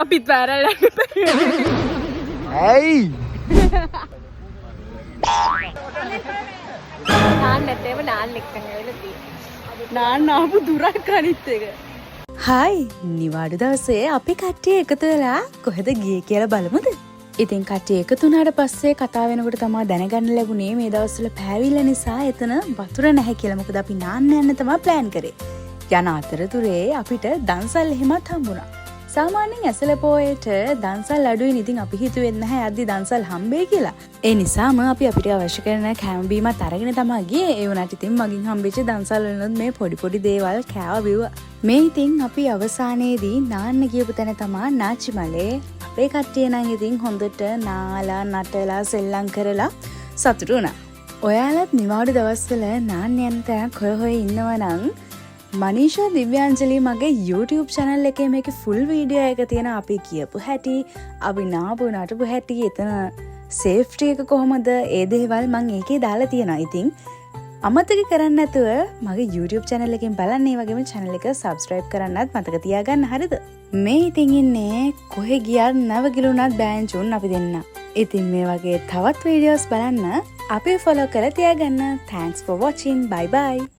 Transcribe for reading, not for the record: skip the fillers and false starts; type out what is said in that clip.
අපිත් වැරල්ලක් ඇයි නාන්නැත්තේම නාන්න එක්කන් ඇවිල්ලා තියෙන්නේ. නාන්න ආපු දුරක් අනිත් එක. හායි නිවාඩු දවසේ අපි කට්ටිය එකතු වෙලා කොහෙද ගියේ කියලා බලමුද? ඉතින් කට්ටිය එකතු වුණාට පස්සේ කතා වෙනකොට තමයි දැනගන්න ලැබුණේ මේ දවස්වල පෑවිල්ල නිසා එතන වතුර නැහැ කියලා. මොකද අපි නාන්න යන්න තමයි ප්ලෑන් කරේ. යන අතරතුරේ අපිට දන්සල් එහෙමත් හම්බුණා. සාමාන්‍යයෙන් ඇසළ පොයට දන්සල් අඩුයි. ඉතින් අපි හිතුවේ නැහැ යද්දි දන්සල් හම්බෙයි කියලා. ඒ නිසාම අපි අපිට අවශ්‍ය කරන කැම බීමත් අරගෙන තමයි ගියේ. ඒ වුණාට ඉතින් මගින් හම්බෙච්ච දන්සල් වලිනුත් මේ පොඩි පොඩි දේවල් කෑවා බිව්වා. මේ ඉතින් අපි අවසානයේදී නාන්න ගියපු තැන තමයි නාචිමලේ. අපේ කට්ටිය නම් ඉතින් හොඳට නාලා නටලා සෙල්ලම් කරලා සතුටු වුණා. ඔයාලත් නිවාඩු දවස්වල නාන්න යන තැනක් හොය ඉන්නවා නම් මනීෂා දිව්‍යාංජලි මගේ YouTube channel එකේ මේකේ full video එක තියෙනවා. අපි කියපු හැටි, අපි නාපු නටපු හැටි, එතන safety එක කොහොමද, ඒ දේවල් මම ඒකේ දාලා තියෙනවා. ඉතින් අමතක කරන්නේ නැතුව මගේ YouTube channel එකෙන් බලන්න. ඒ වගේම channel එක subscribe කරන්නත් මතක තියාගන්න. හරිද? මේ ඉතින් ඉන්නේ කොහෙ ගියත් නැවගිලුණත් බෑන්චුන් අපි දෙන්න. ඉතින් මේ වගේ තවත් videos බලන්න අපි follow කරලා තියාගන්න. Thanks for watching. Bye bye.